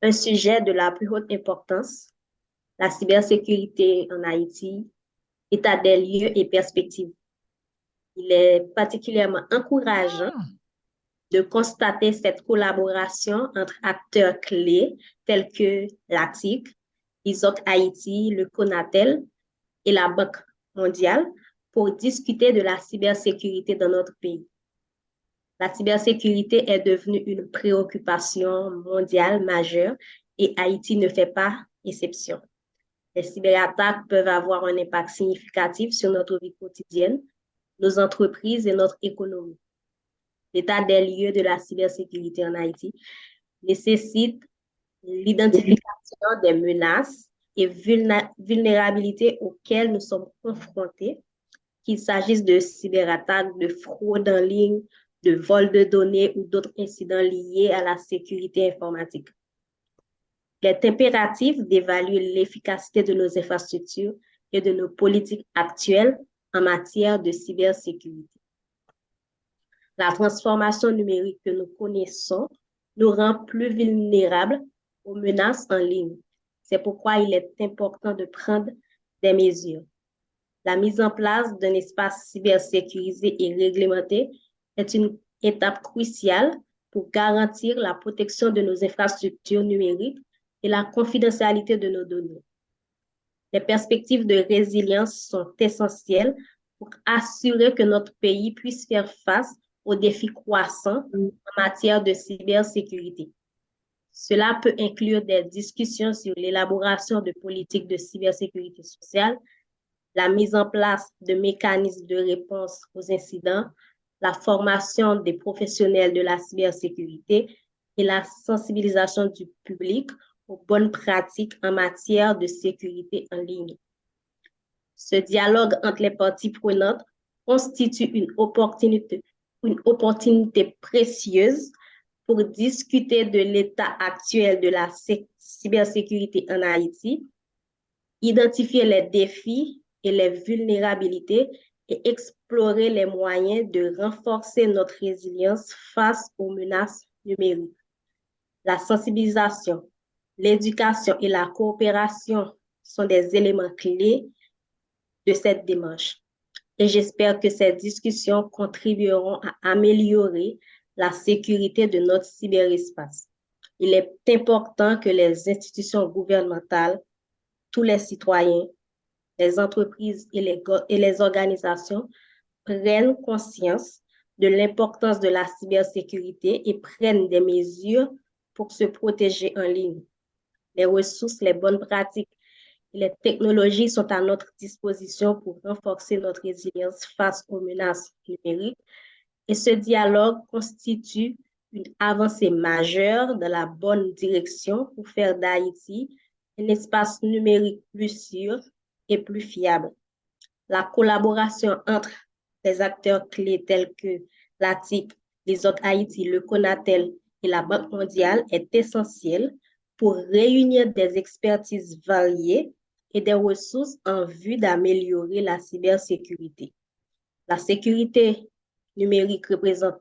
un sujet de la plus haute importance, la cybersécurité en Haïti, état des lieux et perspectives. Il est particulièrement encourageant Hmm. de constater cette collaboration entre acteurs clés tels que l'ATIC, ISOC Haïti, le CONATEL et la Banque mondiale pour discuter de la cybersécurité dans notre pays. La cybersécurité est devenue une préoccupation mondiale majeure et Haïti ne fait pas exception. Les cyberattaques peuvent avoir un impact significatif sur notre vie quotidienne, nos entreprises et notre économie. L'état des lieux de la cybersécurité en Haïti nécessite l'identification des menaces et vulnérabilités auxquelles nous sommes confrontés, qu'il s'agisse de cyberattaques, de fraude en ligne, de vol de données ou d'autres incidents liés à la sécurité informatique. Il est impératif d'évaluer l'efficacité de nos infrastructures et de nos politiques actuelles en matière de cybersécurité. La transformation numérique que nous connaissons nous rend plus vulnérables aux menaces en ligne. C'est pourquoi il est important de prendre des mesures. La mise en place d'un espace cybersécurisé et réglementé est une étape cruciale pour garantir la protection de nos infrastructures numériques et la confidentialité de nos données. Les perspectives de résilience sont essentielles pour assurer que notre pays puisse faire face aux défis croissants en matière de cybersécurité. Cela peut inclure des discussions sur l'élaboration de politiques de cybersécurité sociale, la mise en place de mécanismes de réponse aux incidents, la formation des professionnels de la cybersécurité et la sensibilisation du public aux bonnes pratiques en matière de sécurité en ligne. Ce dialogue entre les parties prenantes constitue une opportunité précieuse pour discuter de l'état actuel de la cybersécurité en Haïti, identifier les défis et les vulnérabilités et explorer les moyens de renforcer notre résilience face aux menaces numériques. La sensibilisation, l'éducation et la coopération sont des éléments clés de cette démarche. Et j'espère que ces discussions contribueront à améliorer la sécurité de notre cyberespace. Il est important que les institutions gouvernementales, tous les citoyens, les entreprises et les organisations prennent conscience de l'importance de la cybersécurité et prennent des mesures pour se protéger en ligne. Les ressources, les bonnes pratiques et les technologies sont à notre disposition pour renforcer notre résilience face aux menaces numériques. Et ce dialogue constitue une avancée majeure dans la bonne direction pour faire d'Haïti un espace numérique plus sûr et plus fiable. La collaboration entre les acteurs clés tels que l'ATIC, les autres Haïti, le CONATEL et la Banque mondiale est essentielle pour réunir des expertises variées et des ressources en vue d'améliorer la cybersécurité. La sécurité numérique représente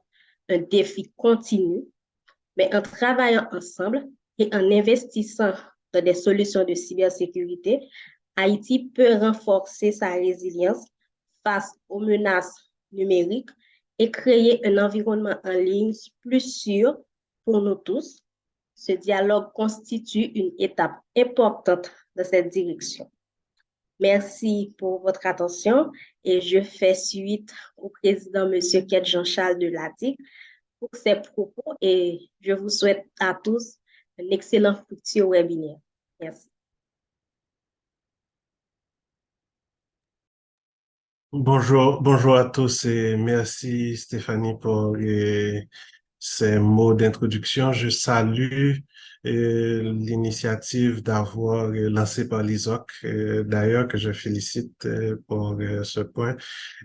un défi continu, mais en travaillant ensemble et en investissant dans des solutions de cybersécurité, Haïti peut renforcer sa résilience face aux menaces numériques et créer un environnement en ligne plus sûr pour nous tous. Ce dialogue constitue une étape importante dans cette direction. Merci pour votre attention et je fais suite au président M. Ket Jean-Charles de Latic pour ses propos et je vous souhaite à tous un excellent futur webinaire. Merci. Bonjour à tous et merci Stéphanie pour ces mots d'introduction. Je salue l'initiative d'avoir lancé par l'ISOC, d'ailleurs que je félicite pour ce point,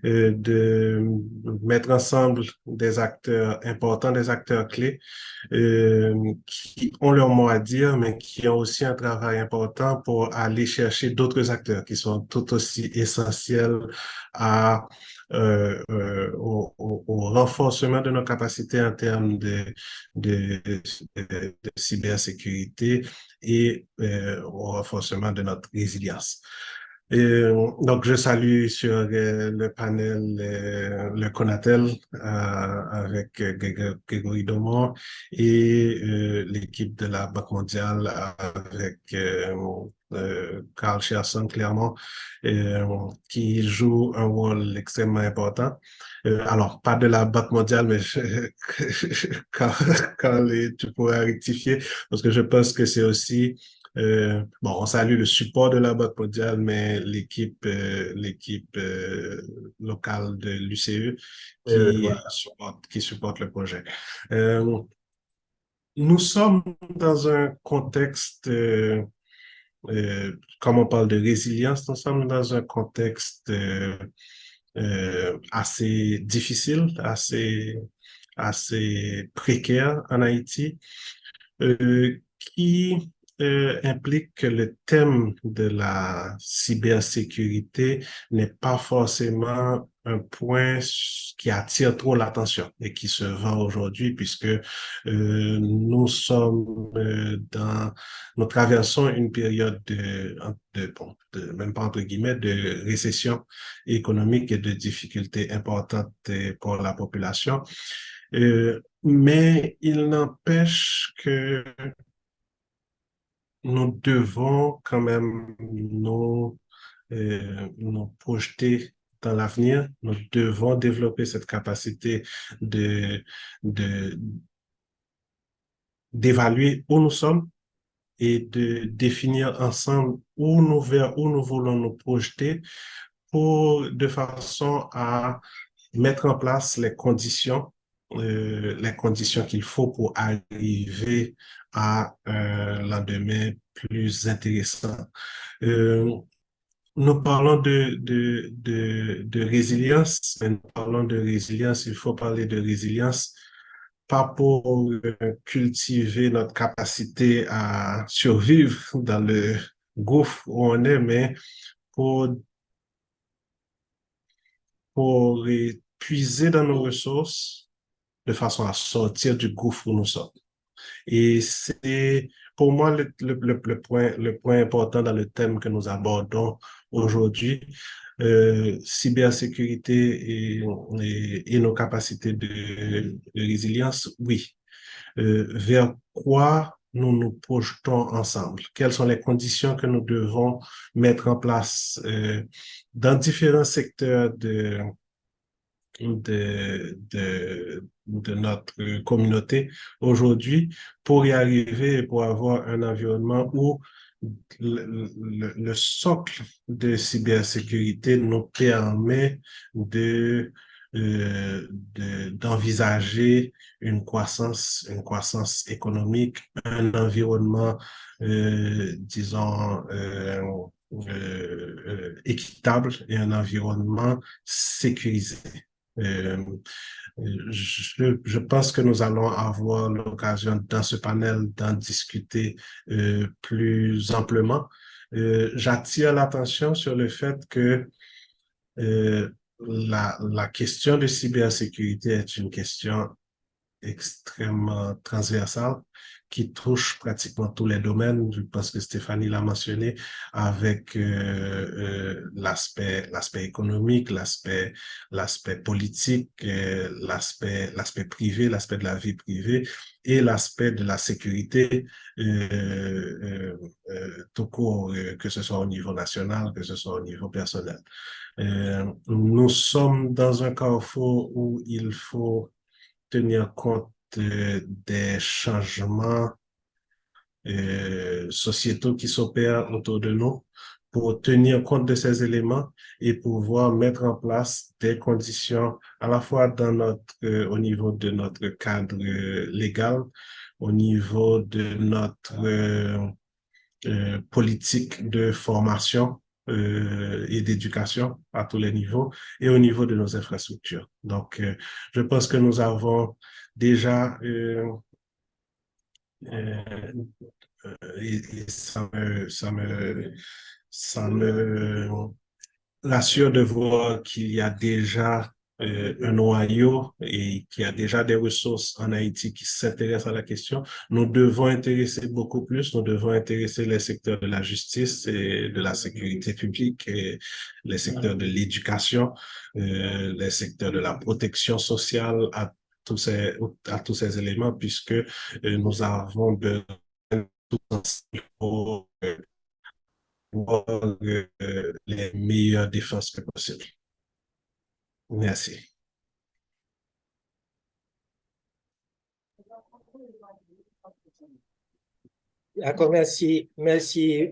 de mettre ensemble des acteurs importants, des acteurs clés qui ont leur mot à dire, mais qui ont aussi un travail important pour aller chercher d'autres acteurs qui sont tout aussi essentiels au renforcement de nos capacités en termes de cybersécurité cybersécurité et au renforcement de notre résilience. Donc, je salue sur le panel le Conatel avec Grégory Domont et l'équipe de la Banque mondiale avec Carl Cherson, clairement, qui joue un rôle extrêmement important. Alors, pas de la Banque mondiale, mais quand, tu pourras rectifier, parce que je pense que c'est aussi bon, on salue le support de la Banque mondiale, mais l'équipe locale de l'UCE Voilà. qui supporte le projet. Nous sommes dans un contexte, comme on parle de résilience, nous sommes dans un contexte assez difficile, assez précaire en Haïti, qui implique que le thème de la cybersécurité n'est pas forcément un point qui attire trop l'attention et qui se vend aujourd'hui puisque nous traversons une période même pas entre guillemets, de récession économique et de difficultés importantes pour la population. Mais il n'empêche que nous devons quand même nous projeter dans l'avenir. Nous devons développer cette capacité de, de, d'évaluer où nous sommes et de définir ensemble vers où nous voulons nous projeter de façon à mettre en place les conditions qu'il faut pour arriver à un lendemain plus intéressant. Nous parlons de résilience, mais nous parlons de résilience, il faut parler de résilience pas pour cultiver notre capacité à survivre dans le gouffre où on est, mais pour puiser dans nos ressources de façon à sortir du gouffre où nous sommes. Et c'est pour moi le point important dans le thème que nous abordons aujourd'hui, cybersécurité et nos capacités de résilience, oui. Vers quoi nous nous projetons ensemble? Quelles sont les conditions que nous devons mettre en place dans différents secteurs de notre communauté aujourd'hui pour y arriver et pour avoir un environnement où le socle de cybersécurité nous permet d'envisager une croissance économique, un environnement, disons, équitable et un environnement sécurisé. Je pense que nous allons avoir l'occasion dans ce panel d'en discuter plus amplement. J'attire l'attention sur le fait que la question de cybersécurité est une question extrêmement transversale qui touche pratiquement tous les domaines. Je pense que Stéphanie l'a mentionné avec l'aspect économique, l'aspect politique, l'aspect privé, l'aspect de la vie privée et l'aspect de la sécurité tout court, que ce soit au niveau national, que ce soit au niveau personnel. Nous sommes dans un carrefour où il faut tenir compte des changements sociétaux qui s'opèrent autour de nous pour tenir compte de ces éléments et pouvoir mettre en place des conditions à la fois au niveau de notre cadre légal, au niveau de notre politique de formation et d'éducation à tous les niveaux et au niveau de nos infrastructures. Donc, je pense que nous avons déjà et ça me rassure de voir qu'il y a déjà un noyau et qui a déjà des ressources en Haïti qui s'intéressent à la question, nous devons intéresser beaucoup plus, nous devons intéresser les secteurs de la justice et de la sécurité publique, et les secteurs de l'éducation, les secteurs de la protection sociale, à tous ces éléments, puisque nous avons besoin tous ensemble pour avoir les meilleures défenses que possible. Merci. D'accord, merci. Merci,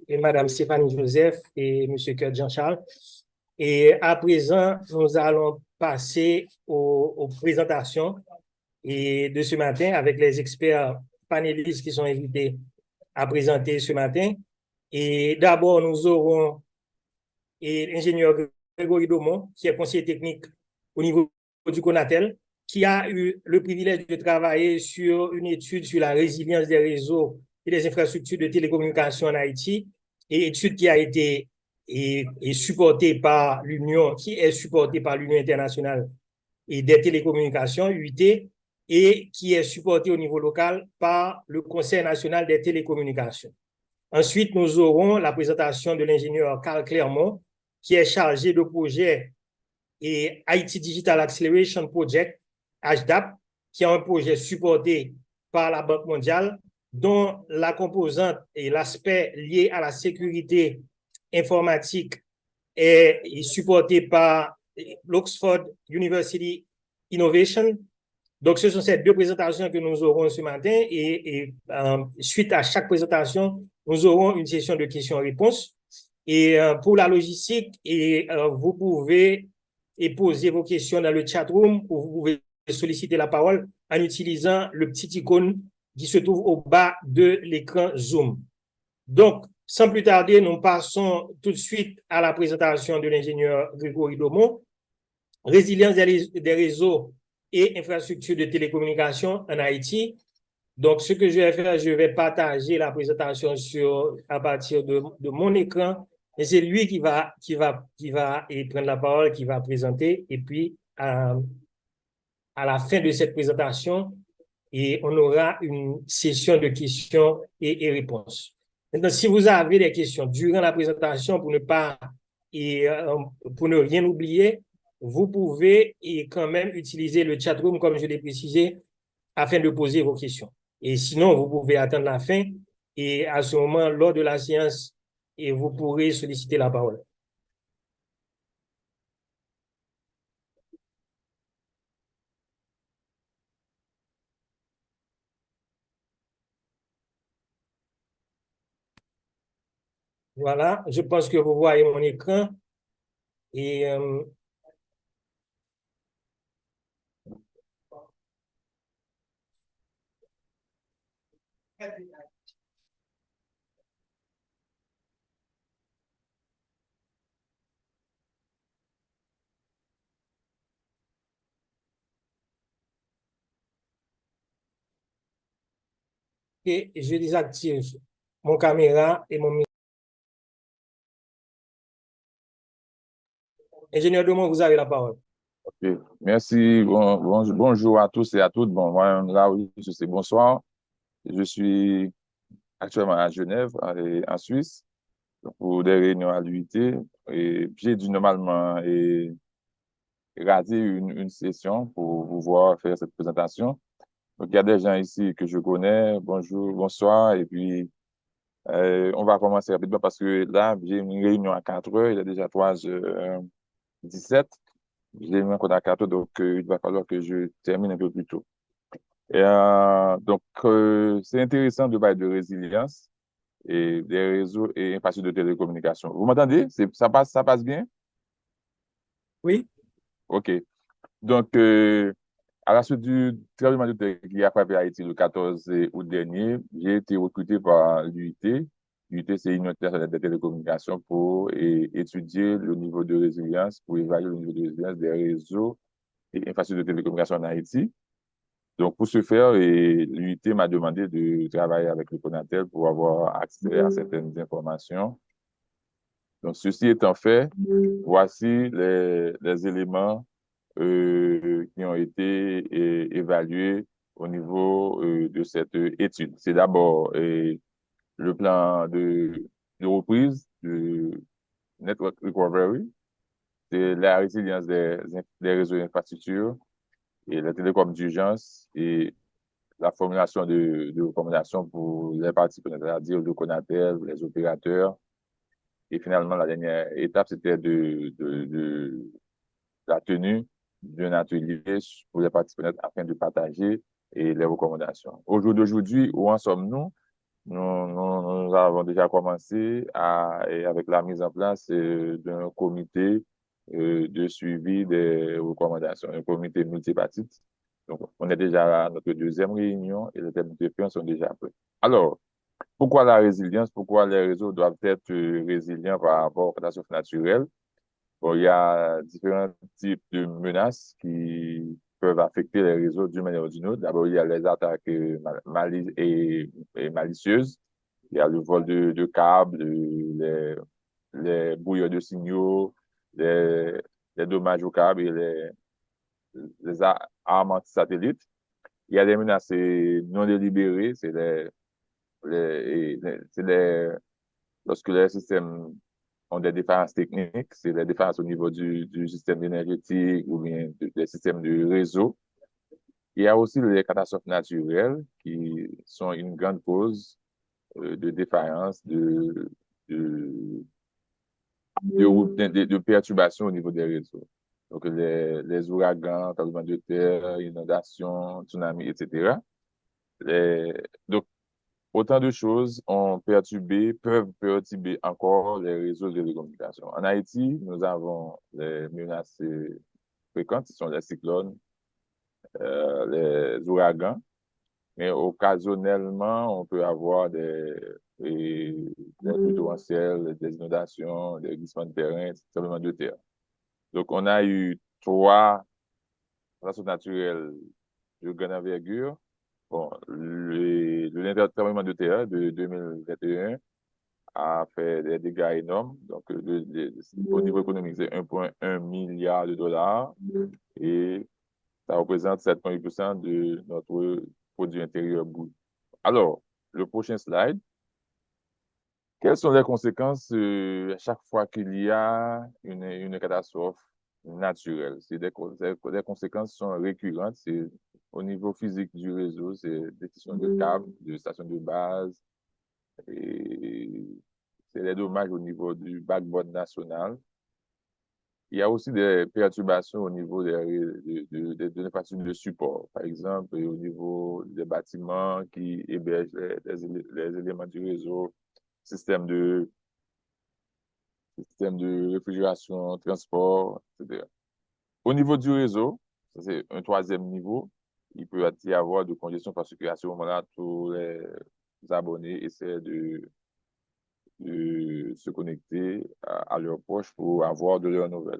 Madame Stéphanie Joseph et Monsieur Kurt Jean-Charles. Et à présent, nous allons passer aux présentations de ce matin avec les experts panélistes qui sont invités à présenter ce matin. Et d'abord, nous aurons l'ingénieur Grégory Domon, qui est conseiller technique au niveau du CONATEL, qui a eu le privilège de travailler sur une étude sur la résilience des réseaux et des infrastructures de télécommunications en Haïti, et étude qui a été supportée par l'Union, qui est supportée par l'Union internationale et des télécommunications, UIT, et qui est supportée au niveau local par le Conseil national des télécommunications. Ensuite, nous aurons la présentation de l'ingénieur Carl Clermont, qui est chargé de projet et Haiti Digital Acceleration Project, HDAP, qui est un projet supporté par la Banque mondiale, dont la composante et l'aspect lié à la sécurité informatique est supporté par l'Oxford University Innovation. Donc, ce sont ces deux présentations que nous aurons ce matin et suite à chaque présentation, nous aurons une session de questions-réponses. Et pour la logistique, vous pouvez poser vos questions dans le chat room ou vous pouvez solliciter la parole en utilisant le petit icône qui se trouve au bas de l'écran Zoom. Donc, sans plus tarder, nous passons tout de suite à la présentation de l'ingénieur Grégory Domon, résilience des réseaux et infrastructures de télécommunications en Haïti. Donc, ce que je vais faire, je vais partager la présentation à partir de mon écran. Et c'est lui qui va prendre la parole, qui va présenter. Et puis, à la fin de cette présentation, on aura une session de questions et réponses. Maintenant, si vous avez des questions durant la présentation pour ne rien oublier, vous pouvez quand même utiliser le chat room, comme je l'ai précisé, afin de poser vos questions. Et sinon, vous pouvez attendre la fin et à ce moment, lors de la séance, vous pourrez solliciter la parole. Voilà, je pense que vous voyez mon écran. Et je désactive mon caméra et mon micro. Ingénieur Domon, vous avez la parole. Ok, merci. Bonjour à tous et à toutes. Bon, moi, là, oui, c'est bonsoir. Je suis actuellement à Genève, en Suisse, pour des réunions à l'UIT. Et j'ai dû normalement rater une session pour pouvoir faire cette présentation. Donc, il y a des gens ici que je connais. Bonjour, bonsoir. Et puis, on va commencer rapidement parce que là, j'ai une réunion à 4 heures. Il est déjà 3h17. J'ai mis encore à 4 heures, donc il va falloir que je termine un peu plus tôt. Et, donc, c'est intéressant de parler de résilience et des réseaux et infrastructures de télécommunications. Vous m'entendez? Ça passe bien? Oui. OK. Donc, à la suite du tremblement de terre qui a frappé Haïti le 14 août dernier, j'ai été recruté par l'UIT. L'UIT, c'est une internationale des télécommunications pour étudier le niveau de résilience, pour évaluer le niveau de résilience des réseaux et infrastructures de télécommunications en Haïti. Donc, pour ce faire, l'UIT m'a demandé de travailler avec le CONATEL pour avoir accès à certaines informations. Donc, ceci étant fait, voici les éléments qui ont été évalués au niveau de cette étude. C'est d'abord le plan de reprise de Network Recovery, c'est la résilience des réseaux d'infrastructure et les télécoms d'urgence et la formulation de recommandations pour les parties prenantes, c'est-à-dire le CONATEL, les opérateurs. Et finalement, la dernière étape, c'était de la tenue d'un atelier pour les parties prenantes afin de partager les recommandations. Au jour d'aujourd'hui, où en sommes-nous? Nous avons déjà commencé avec la mise en place d'un comité de suivi des recommandations, un comité multipartite. Donc, on est déjà à notre deuxième réunion et les thèmes de réunion sont déjà prêts. Alors, pourquoi la résilience? Pourquoi les réseaux doivent être résilients par rapport aux catastrophes naturelles? Bon, il y a différents types de menaces qui peuvent affecter les réseaux d'une manière ou d'une autre. D'abord, il y a les attaques malicieuses. Il y a le vol de câbles, les brouilleurs de signaux, les, les dommages aux câbles et les armes anti-satellites. Il y a des menaces non délibérées, lorsque les systèmes ont des défaillances techniques, c'est les défaillances au niveau du système énergétique ou bien des systèmes de réseau. Il y a aussi les catastrophes naturelles qui sont une grande cause de défaillance, de, de perturbations au niveau des réseaux. Donc, les ouragans, tremblements de terre, inondations, tsunamis, etc. Donc, autant de choses peuvent perturber encore les réseaux de télécommunications. En Haïti, nous avons les menaces fréquentes, ce sont les cyclones, les ouragans, mais occasionnellement, on peut avoir des pluies torrentielles, des inondations, des glissements de terrain, des tremblements de terre. Donc, on a eu 3 catastrophes naturelles de grande envergure. Bon, l'intertremblement de terre de 2021 a fait des dégâts énormes. Donc, au niveau économique, c'est 1,1 milliard de dollars et ça représente 7,8% de notre produit intérieur brut. Alors, le prochain slide. Quelles sont les conséquences chaque fois qu'il y a une catastrophe naturelle? Les conséquences sont récurrentes. C'est au niveau physique du réseau, c'est des questions de câbles, de stations de base, et c'est les dommages au niveau du backbone national. Il y a aussi des perturbations au niveau de l'infrastructure de support. Par exemple, au niveau des bâtiments qui hébergent les éléments du réseau, système de réfrigération, transport, etc. Au niveau du réseau, ça c'est un troisième niveau, il peut y avoir de congestion parce qu'à ce moment-là, tous les abonnés essaient de se connecter à leurs proches pour avoir de leurs nouvelles.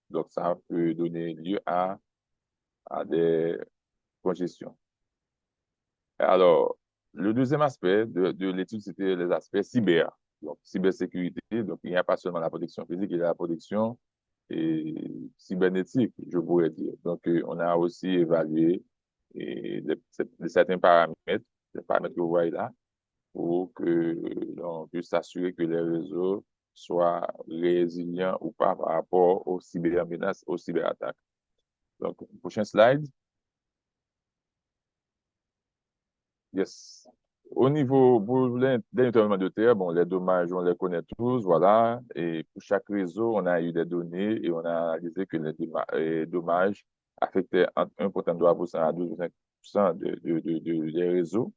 Donc, ça peut donner lieu à des congestions. Alors, le deuxième aspect de l'étude, c'était les aspects cyber. Donc, cybersécurité, donc il n'y a pas seulement la protection physique, il y a la protection cybernétique, je pourrais dire. Donc, on a aussi évalué certains paramètres, les paramètres que vous voyez là, pour que l'on puisse s'assurer que les réseaux soient résilients ou pas par rapport aux cybermenaces, aux cyberattaques. Donc, prochain slide. Yes. Au niveau pour les tremblements de terre, bon, les dommages, on les connaît tous, voilà. Et pour chaque réseau, on a eu des données et on a analysé que les dommages affectaient entre 1,3% à 12,5% des réseaux.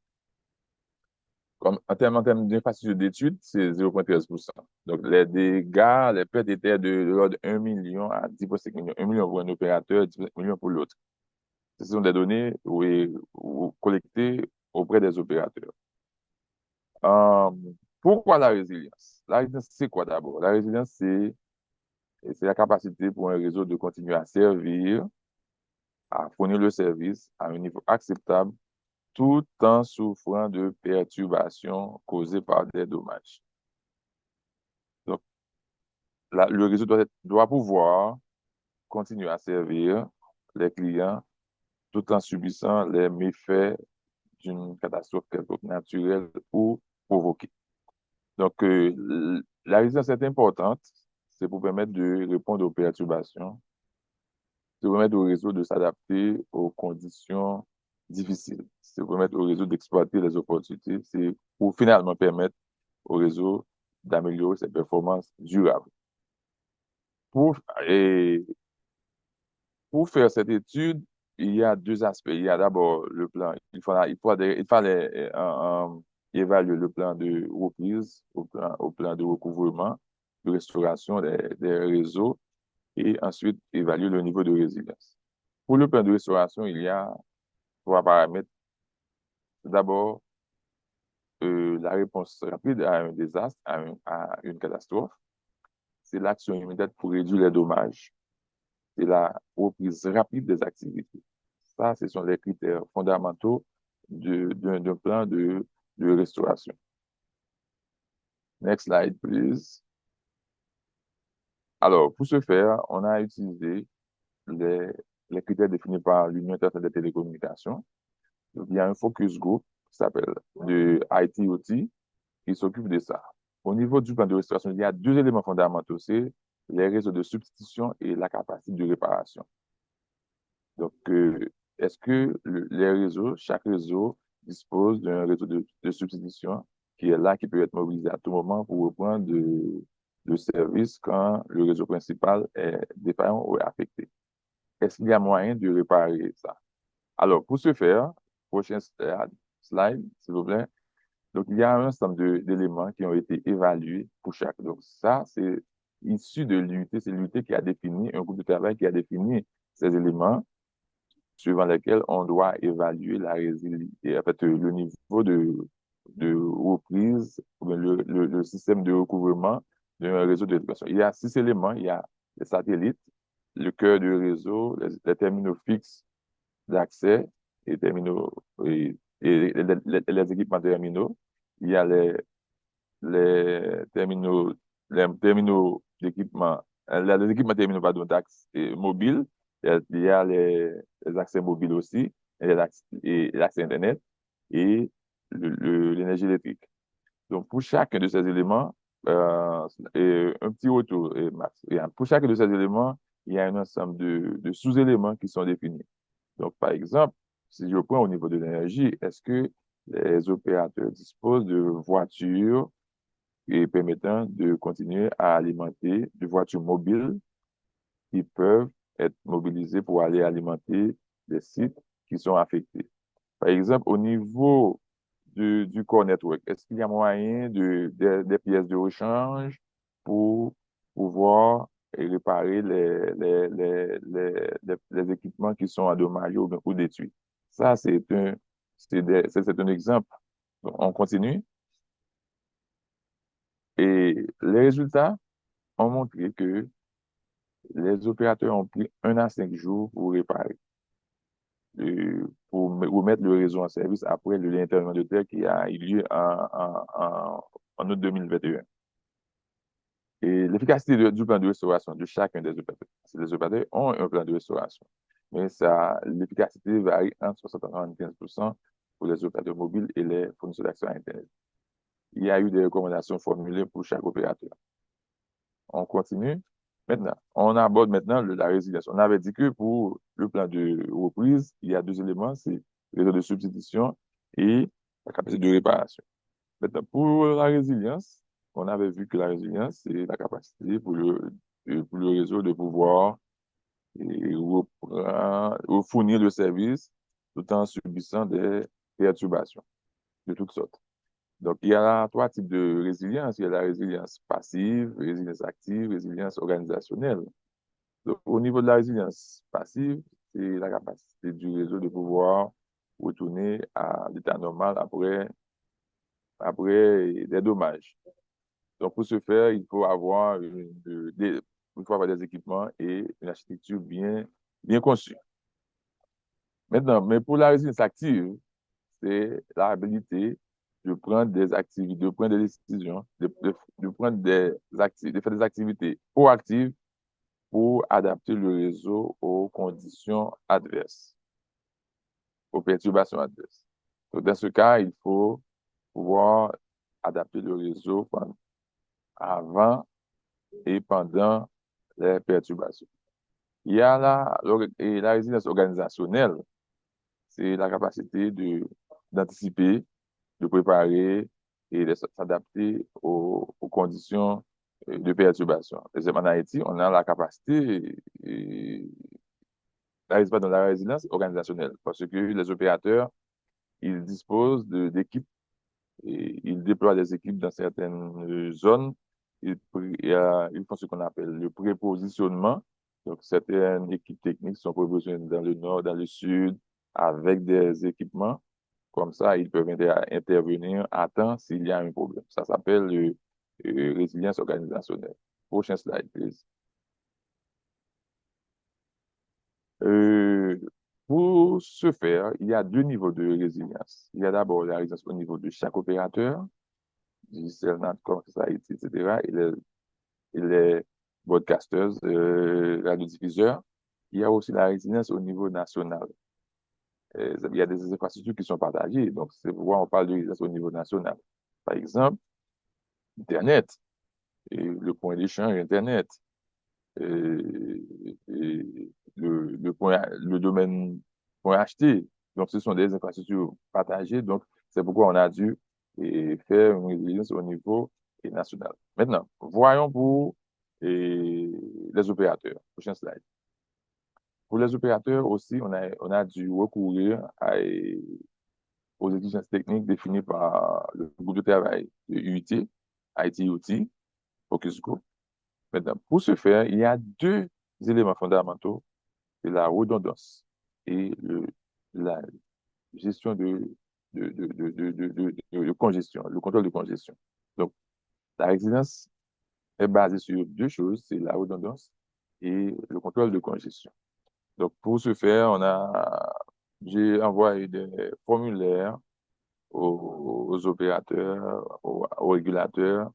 Comme, en termes d'infrastructure d'études, c'est 0,13%. Donc, les dégâts, les pertes étaient de l'ordre de 1 million à 10,5 millions. 1 million pour un opérateur, 10 millions pour l'autre. Ce sont des données collectées auprès des opérateurs. Pourquoi la résilience? La résilience, c'est quoi d'abord? La résilience, c'est la capacité pour un réseau de continuer à servir, à fournir le service à un niveau acceptable, tout en souffrant de perturbations causées par des dommages. Donc, le réseau doit pouvoir continuer à servir les clients tout en subissant les méfaits d'une catastrophe quelconque naturelle ou provoquée. Donc, la résilience est importante, c'est pour permettre de répondre aux perturbations, c'est pour permettre au réseau de s'adapter aux conditions difficiles, c'est pour permettre au réseau d'exploiter les opportunités, c'est pour finalement permettre au réseau d'améliorer ses performances durables. Et pour faire cette étude, il y a deux aspects. Il y a d'abord le plan. Il fallait évaluer le plan de reprise, au plan de recouvrement, de restauration des réseaux et ensuite évaluer le niveau de résilience. Pour le plan de restauration, il y a trois paramètres. D'abord, la réponse rapide à un désastre, à une catastrophe. C'est l'action immédiate pour réduire les dommages. C'est la reprise rapide des activités. Ça, ce sont les critères fondamentaux d'un plan de restauration. Next slide, please. Alors, pour ce faire, on a utilisé les critères définis par l'Union internationale des télécommunications. Donc, il y a un focus group qui s'appelle de ITOT qui s'occupe de ça. Au niveau du plan de restauration, il y a deux éléments fondamentaux, c'est les réseaux de substitution et la capacité de réparation. Donc, est-ce que les réseaux, chaque réseau dispose d'un réseau de substitution qui est là, qui peut être mobilisé à tout moment pour reprendre de service quand le réseau principal est défaillant ou est affecté? Est-ce qu'il y a moyen de réparer ça? Alors, pour ce faire, prochain slide, s'il vous plaît. Donc, il y a un ensemble d'éléments qui ont été évalués pour chaque. Donc, ça, c'est issu de l'UT, c'est l'UT qui a défini, un groupe de travail qui a défini ces éléments suivant lesquels on doit évaluer la résilience, en fait, le niveau de reprise, ou bien le système de recouvrement d'un réseau d'éducation. Il y a 6 éléments. Il y a les satellites, le cœur du réseau, les terminaux fixes d'accès et les équipements terminaux. Il y a les terminaux d'équipement, les équipements terminaux, pardon, d'accès mobile. Il y a les accès mobiles aussi, et l'accès Internet et l'énergie électrique. Donc, pour chacun de ces éléments, un petit retour, Max. Pour chacun de ces éléments, il y a un ensemble de sous-éléments qui sont définis. Donc, par exemple, si je prends au niveau de l'énergie, est-ce que les opérateurs disposent de voitures et permettant de continuer à alimenter de voitures mobiles qui peuvent être mobilisées pour aller alimenter des sites qui sont affectés? Par exemple, au niveau du core network, est-ce qu'il y a moyen des pièces de rechange pour pouvoir réparer les équipements qui sont endommagés ou détruits? Ça, c'est un exemple. Donc, on continue. Et les résultats ont montré que les opérateurs ont pris 1 à 5 jours pour réparer, pour remettre le réseau en service après l'internement de terre qui a eu lieu en août 2021. Et l'efficacité du plan de restauration de chacun des opérateurs. Les opérateurs ont un plan de restauration, mais l'efficacité varie entre 60 et 75% pour les opérateurs mobiles et les fournisseurs d'accès à Internet. Il y a eu des recommandations formulées pour chaque opérateur. On continue. Maintenant, on aborde maintenant la résilience. On avait dit que pour le plan de reprise, il y a 2 éléments, c'est le réseau de substitution et la capacité de réparation. Maintenant, pour la résilience, on avait vu que la résilience, c'est la capacité pour le réseau de pouvoir fournir le service tout en subissant des perturbations de toutes sortes. Donc, il y a 3 types de résilience. Il y a la résilience passive, résilience active, résilience organisationnelle. Donc, au niveau de la résilience passive, c'est la capacité du réseau de pouvoir retourner à l'état normal après des dommages. Donc, pour ce faire, il faut avoir des équipements et une architecture bien conçue. Maintenant, mais pour la résilience active, c'est l'habilité de prendre des activités, de prendre des décisions, de faire des activités proactives pour adapter le réseau aux conditions adverses, aux perturbations adverses. Donc, dans ce cas, il faut pouvoir adapter le réseau avant et pendant les perturbations. Il y a la résilience organisationnelle, c'est la capacité d'anticiper, de préparer et de s'adapter aux conditions de perturbation. Par exemple, en Haïti, on a la capacité, dans la résilience organisationnelle, parce que les opérateurs, ils disposent d'équipes et ils déploient des équipes dans certaines zones. Ils font ce qu'on appelle le prépositionnement. Donc, certaines équipes techniques sont prépositionnées dans le nord, dans le sud, avec des équipements. Comme ça, ils peuvent intervenir à temps s'il y a un problème. Ça s'appelle résilience organisationnelle. Prochain slide, please. Euh, pour ce faire, il y a deux niveaux de résilience. Il y a d'abord la résilience au niveau de chaque opérateur, Digicel, Natcom, Society, etc., et les broadcasters, radiodiffuseurs. Il y a aussi la résilience au niveau national. Il y a des infrastructures qui sont partagées, donc c'est pourquoi on parle de résilience au niveau national. Par exemple, Internet, et le point d'échange Internet, le domaine .ht. Donc, ce sont des infrastructures partagées. Donc, c'est pourquoi on a dû faire une résilience au niveau national. Maintenant, voyons pour les opérateurs. Prochain slide. Pour les opérateurs aussi, on a dû recourir aux exigences techniques définies par le groupe de travail de UIT, IT-UT, Focus Group. Maintenant, pour ce faire, il y a deux éléments fondamentaux, c'est la redondance et la gestion de congestion, le contrôle de congestion. Donc, la résilience est basée sur deux choses, c'est la redondance et le contrôle de congestion. Donc, pour ce faire, j'ai envoyé des formulaires aux opérateurs, aux régulateurs.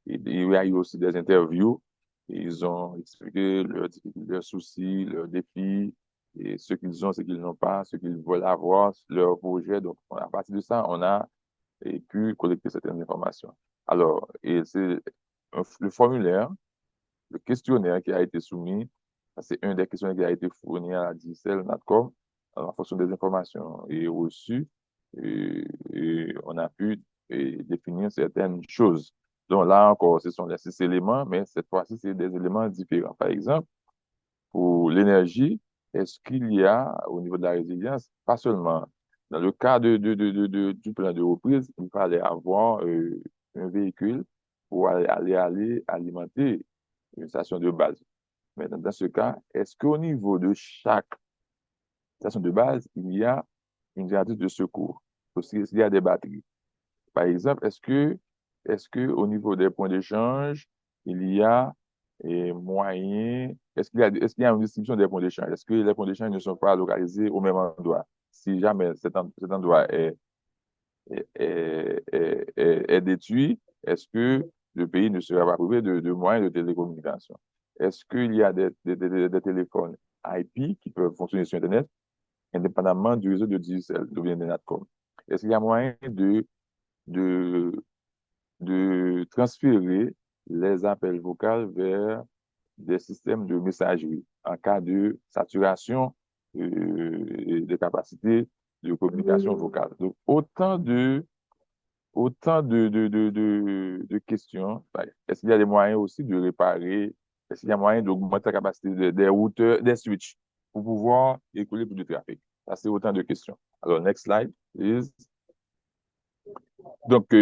Et il y a eu aussi des interviews. Ils ont expliqué leurs soucis, leurs défis, et ce qu'ils ont, ce qu'ils n'ont pas, ce qu'ils veulent avoir, leur projet. Donc, à partir de ça, on a pu collecter certaines informations. Alors, c'est le formulaire, le questionnaire qui a été soumis, c'est un des questionnaires qui a été fourni à la Digicel Natcom en fonction des informations reçues. On a pu définir certaines choses. Donc là encore, ce sont les 6 éléments, mais cette fois-ci, c'est des éléments différents. Par exemple, pour l'énergie, est-ce qu'il y a, au niveau de la résilience, pas seulement dans le cas du plan de reprise, il fallait avoir un véhicule pour aller alimenter une station de base. Mais dans ce cas, est-ce qu'au niveau de chaque station de base, il y a une génératrice de secours? Aussi, est-ce qu'il y a des batteries? Par exemple, est-ce que au niveau des points d'échange, il y a moyen, est-ce qu'il y a une distribution des points d'échange? Est-ce que les points d'échange ne sont pas localisés au même endroit? Si jamais cet endroit est détruit, est-ce que le pays ne sera pas privé de moyens de télécommunication? Est-ce qu'il y a des téléphones IP qui peuvent fonctionner sur Internet, indépendamment du réseau de Digicel, ou bien de Natcom? Est-ce qu'il y a moyen de transférer les appels vocaux vers des systèmes de messagerie en cas de saturation des capacités de communication vocale? Donc, autant de questions. Est-ce qu'il y a des moyens aussi de réparer? Est-ce qu'il y a moyen d'augmenter la capacité des routeurs, des switches pour pouvoir écouler plus de trafic? Ça, c'est autant de questions. Alors, next slide, please. Donc,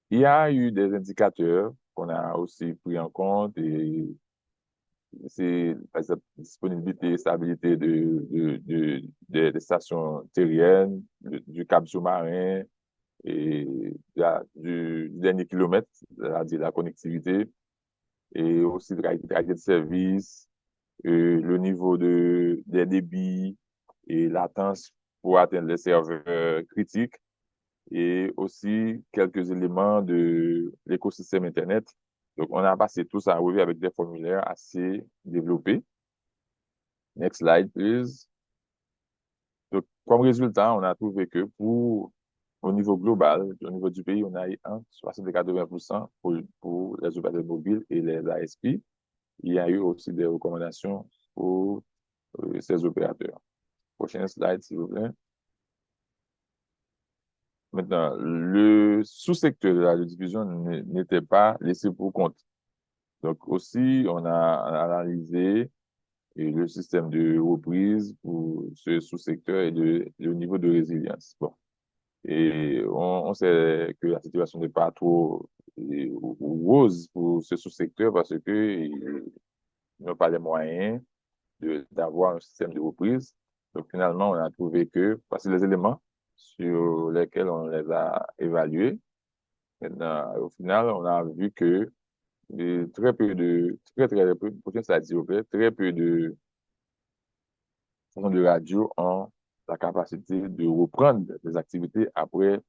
il y a eu des indicateurs qu'on a aussi pris en compte et c'est, par exemple, disponibilité et stabilité des stations terriennes, du câble sous-marin, et du dernier kilomètre, c'est-à-dire la connectivité, et aussi la qualité de service, le niveau des débits et latence pour atteindre les serveurs critiques, et aussi quelques éléments de l'écosystème Internet Donc, on a passé tout ça à relever avec des formulaires assez développés. Next slide, please. Donc, comme résultat, on a trouvé que au niveau global, au niveau du pays, on a eu 60-80% pour les opérateurs mobiles et les ASP. Il y a eu aussi des recommandations pour ces opérateurs. Prochaine slide, s'il vous plaît. Maintenant, le sous-secteur de la redivision n'était pas laissé pour compte. Donc aussi, on a analysé le système de reprise pour ce sous-secteur et le niveau de résilience. Bon. Et on sait que la situation n'est pas trop rose pour ce sous-secteur parce que ils n'ont pas les moyens d'avoir un système de reprise. Donc finalement, on a trouvé que, parce que les éléments sur lesquels on les a évalués, maintenant, au final, on a vu que très peu, prochaine slide, s'il vous plaît, très peu de stations de radio ont la capacité de reprendre des activités après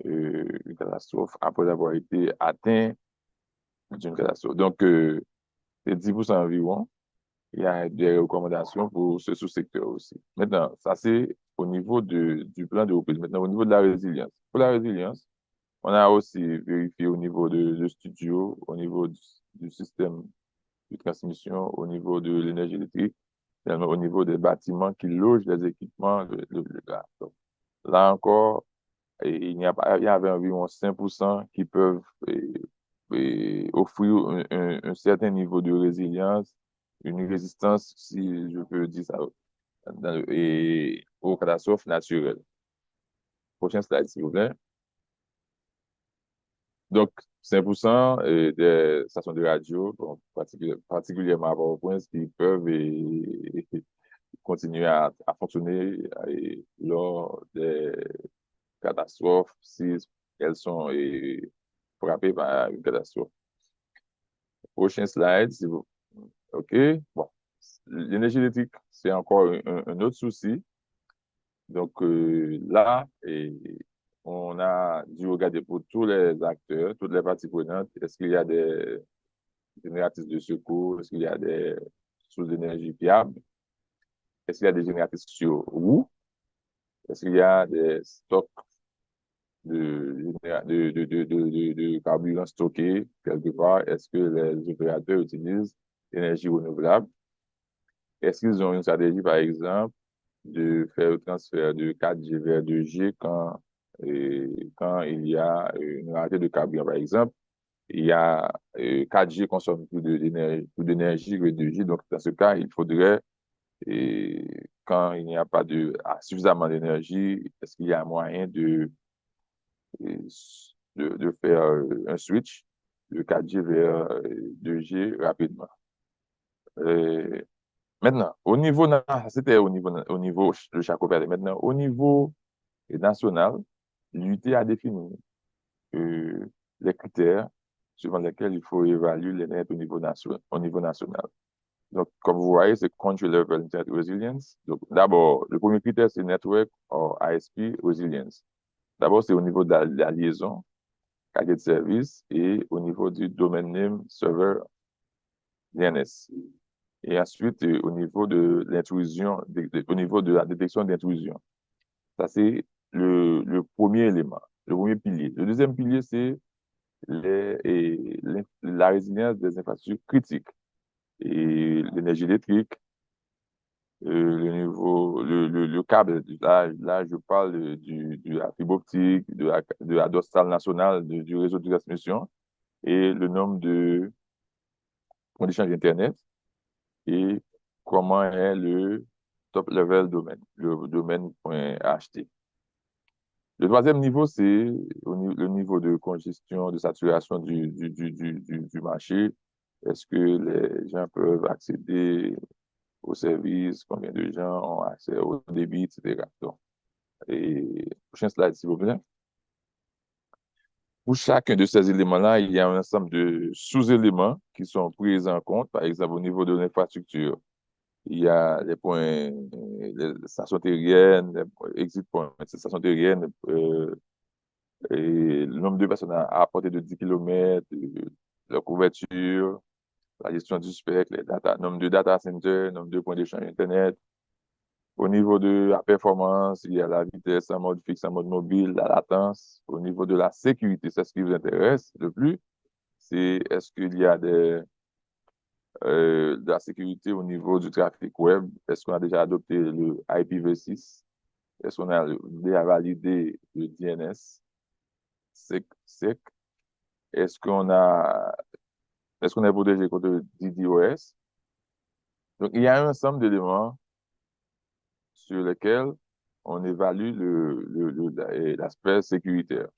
une catastrophe, après avoir été atteint d'une catastrophe. Donc, c'est 10% environ. Il y a des recommandations pour ce sous-secteur aussi. Maintenant, ça c'est au niveau du plan de reprise. Maintenant, au niveau de la résilience. Pour la résilience, on a aussi vérifié au niveau de studio, au niveau du système de transmission, au niveau de l'énergie électrique, également au niveau des bâtiments qui logent les équipements de gaz. Donc, là encore, il y avait environ 5% qui peuvent offrir un certain niveau de résilience, une résistance, si je peux dire ça, aux catastrophes naturelles. Prochain slide, s'il vous plaît. Donc, 5% des stations de radio, bon, particulièrement à Port-au-Prince, qui peuvent continuer à fonctionner lors des catastrophes si elles sont frappées par une catastrophe. Prochain slide, si vous... OK. Bon. L'énergie électrique, c'est encore un autre souci. Donc là, on a dû regarder pour tous les acteurs, toutes les parties prenantes, est-ce qu'il y a des génératrices de secours, est-ce qu'il y a des sources d'énergie fiables, est-ce qu'il y a des génératrices sur roue, est-ce qu'il y a des stocks de carburant stocké quelque part, est-ce que les opérateurs utilisent l'énergie renouvelable, est-ce qu'ils ont une stratégie, par exemple, de faire le transfert de 4G vers 2G quand il y a une rareté de carburant, par exemple. Il y a 4G consomme plus d'énergie que 2G. Donc, dans ce cas, il faudrait, quand il n'y a pas suffisamment d'énergie, est-ce qu'il y a un moyen de faire un switch de 4G vers 2G rapidement? Maintenant, c'était au niveau de chaque opérateur. Maintenant, au niveau national, l'UT a défini les critères suivant lesquels il faut évaluer les nets au niveau national. Donc, comme vous voyez, c'est Country Level Internet Resilience. Donc, d'abord, le premier critère, c'est Network or ISP Resilience. D'abord, c'est au niveau de la liaison, qualité de service, et au niveau du domaine name server DNS. Et ensuite, au niveau de l'intrusion, au niveau de la détection d'intrusion. Ça, c'est le premier élément, le premier pilier. Le deuxième pilier, c'est la résilience des infrastructures critiques. Et l'énergie électrique, le câble, là, je parle de la fibre optique, de la dorsale nationale, du réseau de transmission, et le nombre de points d'échange Internet, et comment est le top level domaine, le domaine.ht. Le troisième niveau, c'est le niveau de congestion, de saturation du marché. Est-ce que les gens peuvent accéder aux services? Combien de gens ont accès au débit, etc. Donc, prochain slide, s'il vous plaît. Pour chacun de ces éléments-là, il y a un ensemble de sous-éléments qui sont pris en compte. Par exemple, au niveau de l'infrastructure, il y a les points, les stations terriennes, les exit points, ces stations terriennes, et le nombre de personnes à portée de 10 km, la couverture, la gestion du spectre, nombre de data centers, nombre de points d'échange Internet. Au niveau de la performance, il y a la vitesse en mode fixe, en mode mobile, la latence. Au niveau de la sécurité, c'est ce qui vous intéresse le plus. C'est est-ce qu'il y a de la sécurité au niveau du trafic web? Est-ce qu'on a déjà adopté le IPv6? Est-ce qu'on a déjà validé le DNS sec? Est-ce qu'on est protégé contre DDoS? Donc, il y a un ensemble d'éléments sur lesquels on évalue l'aspect sécuritaire.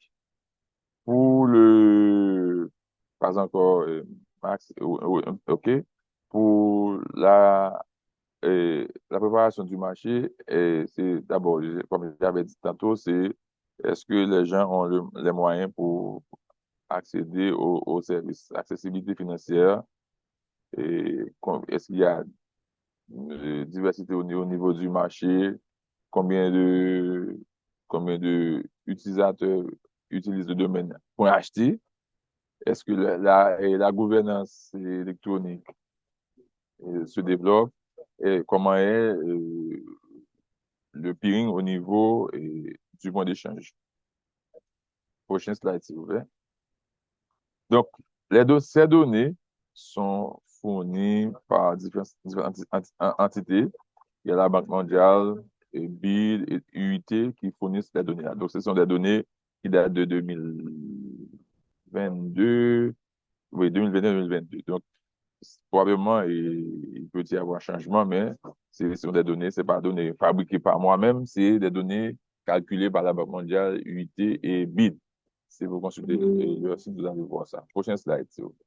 Pour pas encore, Max, OK. Pour la préparation du marché, c'est d'abord, comme j'avais dit tantôt, c'est est-ce que les gens ont les moyens pour accéder aux services, accessibilité financière, et est-ce qu'il y a diversité au niveau du marché, combien de utilisateurs utilisent le domaine pour acheter, est-ce que la gouvernance électronique se développe, et comment est le peering au niveau du point d'échange. Prochain slide, s'il vous plaît. Donc, ces données sont fournies par différentes entités. Il y a la Banque mondiale, et BID et UIT qui fournissent les données là. Donc, ce sont des données qui datent de 2022, oui, 2022. Donc, probablement, il peut y avoir un changement, mais ce sont des données, ce n'est pas des données fabriquées par moi-même, c'est des données calculées par la Banque mondiale, UIT et BID. Si vous consultez leur site, vous allez voir ça. Prochain slide, s'il vous plaît.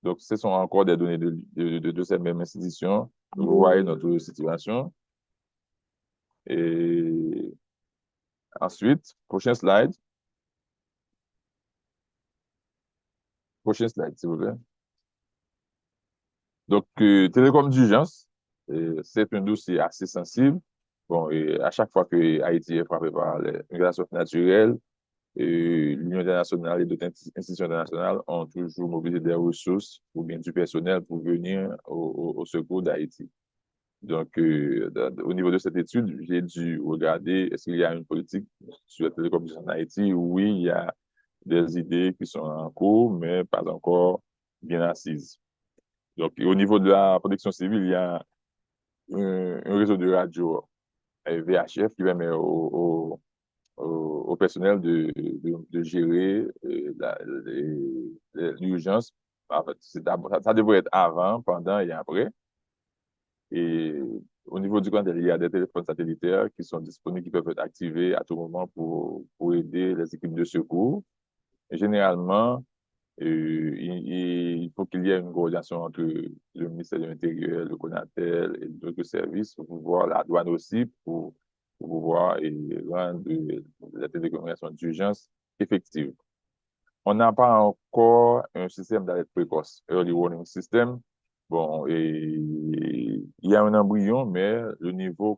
Donc, ce sont encore des données de cette même institution. Vous voyez notre situation. Et ensuite, prochain slide. Prochain slide, s'il vous plaît. Donc, télécom d'urgence, c'est un dossier assez sensible. Bon, et à chaque fois que Haïti est frappé par les migrations naturelles, l'Union internationale et d'autres institutions internationales ont toujours mobilisé des ressources ou bien du personnel pour venir au secours d'Haïti. Donc, au niveau de cette étude, j'ai dû regarder est-ce qu'il y a une politique sur la télécommunication en Haïti. Oui, il y a des idées qui sont en cours, mais pas encore bien assises. Donc, au niveau de la protection civile, il y a un réseau de radio VHF qui permet au personnel de gérer l'urgence. En fait, ça devrait être avant, pendant et après. Et au niveau du canal, il y a des téléphones satellitaires qui sont disponibles, qui peuvent être activés à tout moment pour aider les équipes de secours. Et généralement, il faut qu'il y ait une coordination entre le ministère de l'Intérieur, le CONATEL et d'autres services pour pouvoir, la douane aussi, pour pouvoir rendre la télécommunication d'urgence effective. On n'a pas encore un système d'alerte précoce, early warning system. Bon, et il y a un embryon, mais le niveau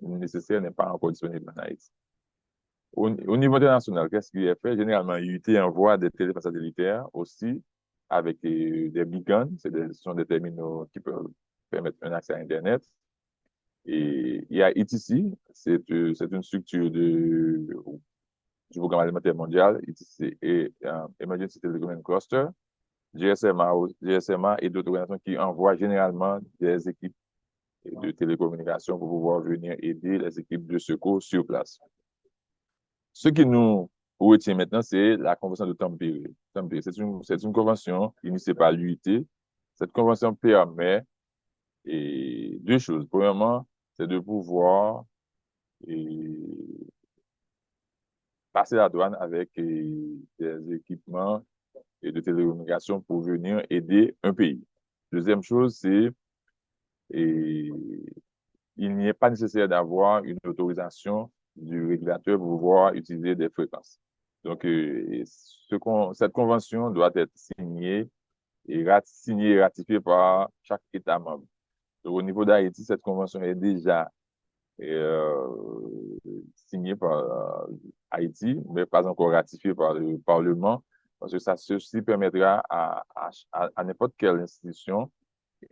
nécessaire n'est pas encore disponible en Haïti. Au niveau international, qu'est-ce qui est fait? Généralement, l'UIT envoie des téléphones satellitaires aussi avec des beacons. Ce sont des terminaux qui peuvent permettre un accès à Internet. Et il y a ETC, c'est une structure du programme alimentaire mondial, ETC et Emergency Telecommand Cluster, GSMA et d'autres organisations qui envoient généralement des équipes de télécommunication pour pouvoir venir aider les équipes de secours sur place. Ce qui nous retient maintenant, c'est la convention de Tampere. C'est une convention initiée par l'UIT. Cette convention permet deux choses. Premièrement, c'est de pouvoir passer la douane avec des équipements de télécommunication pour venir aider un pays. Deuxième chose, c'est il n'est pas nécessaire d'avoir une autorisation du régulateur pour pouvoir utiliser des fréquences. Donc, cette convention doit être signée et ratifiée par chaque État membre. Donc, au niveau d'Haïti, cette convention est déjà signée par Haïti, mais pas encore ratifiée par le Parlement. Parce que ça, ceci permettra à n'importe quelle institution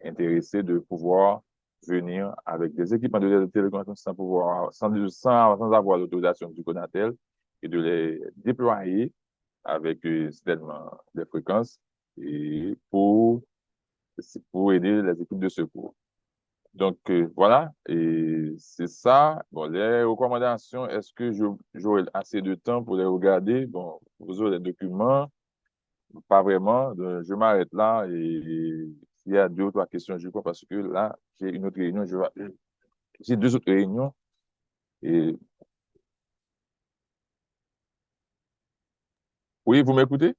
intéressée de pouvoir venir avec des équipements de télécommunication sans avoir l'autorisation du CONATEL et de les déployer avec certainement des fréquences et pour aider les équipes de secours. Donc, voilà, et c'est ça. Bon, les recommandations, est-ce que j'aurai assez de temps pour les regarder? Bon, vous aurez les documents, pas vraiment. Donc, je m'arrête là et s'il y a 2 ou 3 questions, je crois, parce que là, j'ai une autre réunion, j'ai 2 autres réunions. Et oui, vous m'écoutez?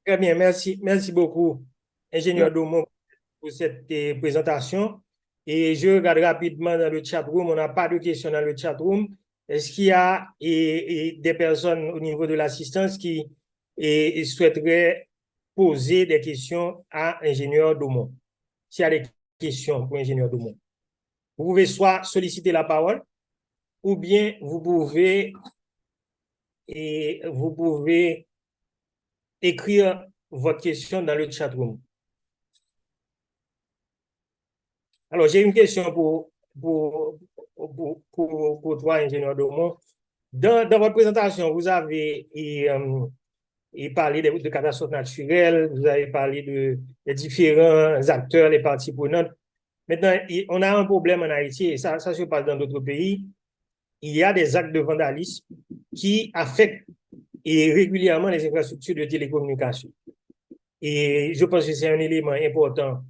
Très bien, merci. Merci beaucoup, Bien. ingénieur Domo, pour cette présentation. Et je regarde rapidement dans le chat room. On n'a pas de questions dans le chat room. Est-ce qu'il y a des personnes au niveau de l'assistance qui souhaiteraient poser des questions à ingénieur Domo? S'il y a des questions pour ingénieur Domo, vous pouvez soit solliciter la parole ou bien vous pouvez écrire votre question dans le chat room. Alors, j'ai une question pour toi, ingénieur Domon. Dans votre présentation, vous avez parlé de catastrophes naturelles, vous avez parlé des différents acteurs, les parties prenantes. Maintenant, on a un problème en Haïti, et ça se passe dans d'autres pays. Il y a des actes de vandalisme qui affectent régulièrement les infrastructures de télécommunication. Et je pense que c'est un élément important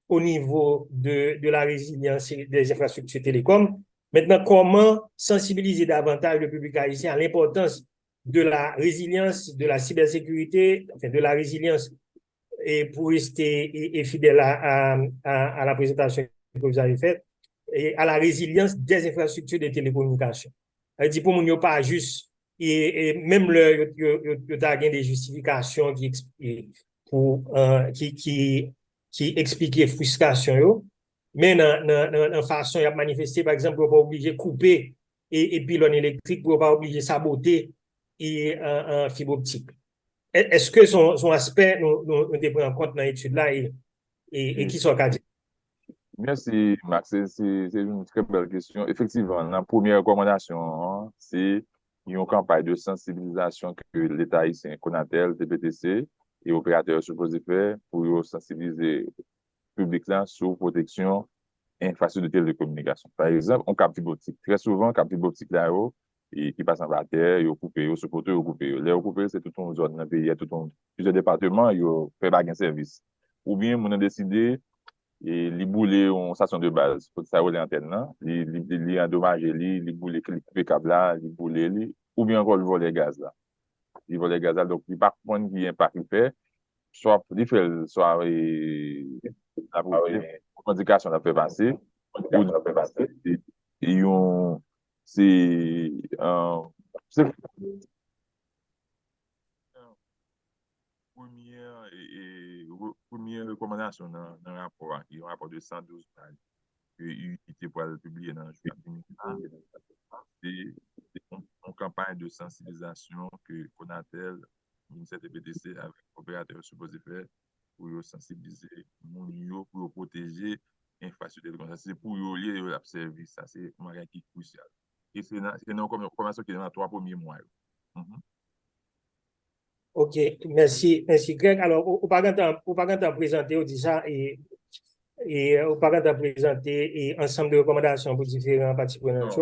au niveau de la résilience des infrastructures télécom. Maintenant, comment sensibiliser davantage le public haïtien à l'importance de la résilience, de la cybersécurité, enfin de la résilience, et pour rester fidèle à la présentation que vous avez faite, et à la résilience des infrastructures de télécommunications. C'est-à-dire pour nous, pas juste, et même il y a des justifications qui expliquent frustration, yo, mais dans façon, il y a manifesté, par exemple, pour pas obligé de couper et pylône électrique, pour pas obligé de saboter en fibre optique. Est-ce que son aspect nous pris en compte dans l'étude là et qui sont cadrés? Merci, Max. C'est une très belle question. Effectivement, la première recommandation, c'est une campagne de sensibilisation que l'État haïtien, CONATEL, TPTC et opérateurs supposés faire pour sensibiliser le public là sur protection infrastructure de télécommunication. Par exemple, on capte fibre optique. Très souvent, on capte fibre optique là et qui passe en bas terre, ils ont coupé, ils ont supporté, ils ont coupé. Les coupé, c'est tout une zone dans le pays, il y a plusieurs départements, ils ont fait baguer un service. Ou bien, on a décidé et li boule une station de base pour ça rouler antenne là li endommagé li boule li couper câble là li boule li ou bien encore le voler gaz là il voler gaz là donc il pas prendre qui impact il fait soit il fait soit la communication la fait passer ou ils ont c'est première recommandation dans le rapport, qui est un rapport de 112 pages, que l'UIT pour le publier dans le juin 2020. C'est une campagne de sensibilisation que CONATEL, ministère de PTC, avec opérateurs supposés faire pour sensibiliser les gens, pour protéger l'infrastructure. C'est pour lier le service, ça c'est un bagage qui est crucial. Et c'est une recommandation qui est dans les 3 premiers mois. OK, merci Greg. Alors, au pas de présenter, on dit ça, au pas de présenter ensemble de recommandations pour différents parties prenantes.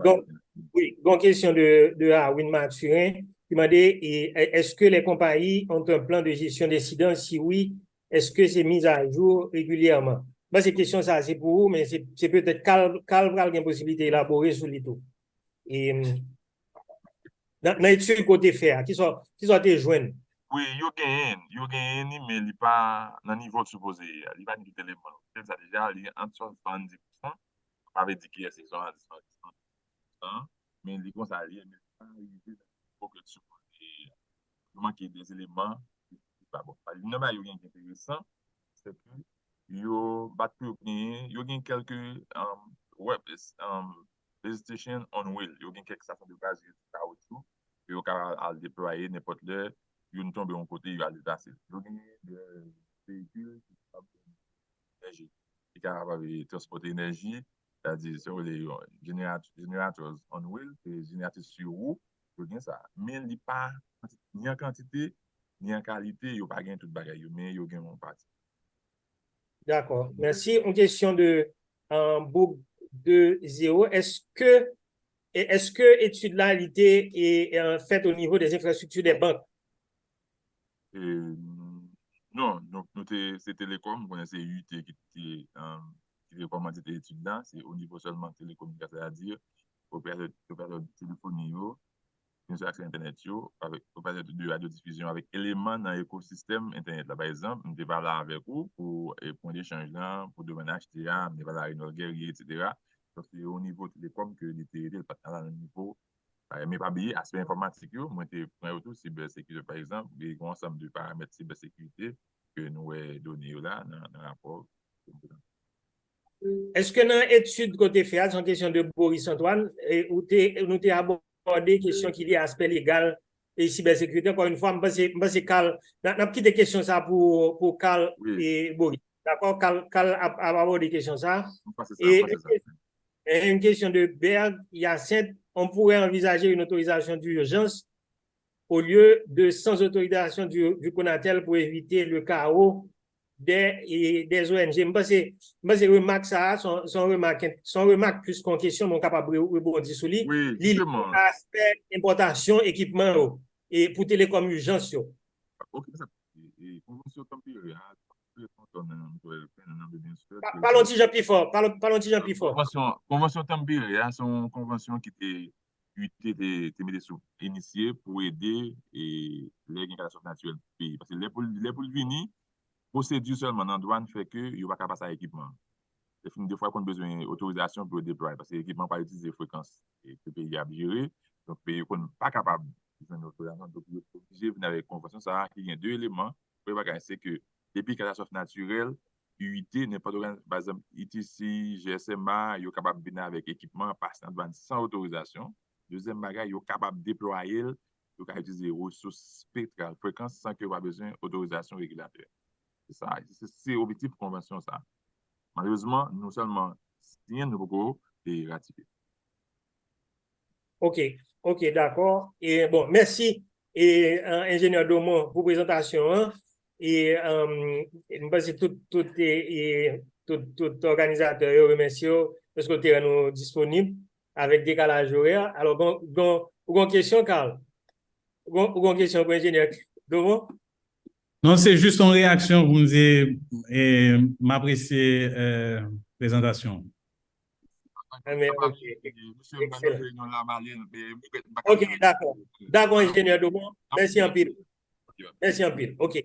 Donc, oui, donc question de Arwin Mathurin qui m'a dit, est-ce que les compagnies ont un plan de gestion d'incidents? Si oui, est-ce que c'est mis à jour régulièrement? Moi, ces questions, ça, c'est pour vous, mais c'est peut-être Carl une possibilité d'élaborer sur les tout. Et dans l'étude côté faire, qui sont tes joints? Oui, yo gen ni, mais il pas dans niveau supposé. Il pas ni élément. C'est ça déjà, il est en 70%. On avait dit qu'il c'est 70%. Mais il comme ça, il pas arrivé pour que supposé. Il manque des éléments. Pas bon. Il y a rien d'intéressant, c'est que yo gen quelques web visitation on wheel. Yo gen quelques stations de base de caoutchouc. Yo ka déployer n'importe là Ils tombent en côté, ils vont déplacer. Donc, il y a des véhicules qui sont énergie, qui sont capables de transporter l'énergie, c'est-à-dire sur les générateurs on wheel, les générateurs sur roue, ça. Mais il n'y a pas ni en quantité, ni en qualité, il n'y a pas gain toute bagaille, mais il y a gain en partie. D'accord. Merci. Une question de Bourg de 0. Est-ce que étude là est faite au niveau des infrastructures des banques? Non, c'est Télécom, on connaissait UT qui recommande cette étude-là, c'est au niveau seulement télécommunication, c'est-à-dire opérateur de téléphonie, une accès Internet, avec opérateur de radiodiffusion, avec éléments dans l'écosystème Internet. Là, par exemple, on va là avec vous pour point d'échange là, pour domaine HTA, on va là avec nos guerriers, etc. Donc, c'est au niveau télécom que l'ITD n'est pas dans le niveau. Mais pas oublier aspect informatique, moi, je prends autour cybersécurité, par exemple, et un ensemble de paramètres cybersécurité que nous avons donnés là dans le rapport. Est-ce que dans l'étude côté fait, c'est une question de Boris Antoine, où nous avons abordé question qui est aspect légal et cybersécurité? Encore une fois, je pense que Carl, on a petite question ça pour Carl et Boris. D'accord, Carl a abordé des questions ça. Et une question de Berg, Hyacinthe, on pourrait envisager une autorisation d'urgence au lieu de sans autorisation du CONATEL pour éviter le chaos des ONG. Je pense que remarque ça, son remarque plus qu'en question, mon capable de rebondir sur lui. Oui, justement. L'aspect importation, équipement, et pour télécom urgence. Ok, ça. Et convention tempérée, parlons de Jean Pifort. Parlons de Jean Pifort. Convention tempérée, c'est une convention qui était initiée pour aider les catastrophes naturelles du pays. Parce que les poules venir, procédure seulement dans la douane fait que il n'y a pas capable à équipement. Des fois, qu'on a besoin d'autorisation pour le déployer parce que l'équipement pas utiliser fréquence et que le pays a géré. Donc, le pays n'est pas capable de faire une autorisation. Donc, il est obligé de venir avec une convention. Ça, il y a deux éléments. Le premier, c'est que depuis catastrophe naturelle, UIT n'est pas par exemple, ITC, GSMA, ils sont capables de venir avec équipement, passer dans la douane sans autorisation. Deuxième bagage, ils sont capables de déployer, ils sont capables d'utiliser les ressources spectrales, fréquences sans qu'il y ait besoin d'autorisation régulateur. C'est ça, c'est l'objectif de la convention, ça. Malheureusement, nous seulement signons nos beaucoup et ratifiés. Ok, d'accord. Et bon, merci, et, ingénieur Domon, pour la présentation. Hein, et je pense que tout organisateur, je remercie parce que tu es disponible avec décalage horaire. Alors, une question, Carl? Une question pour l'ingénieur Domon? Non, c'est juste une réaction pour nous dire m'apprécier présentation. Ok, d'accord. D'accord, ingénieur Domon. Merci en pile. Merci en pile. Ok.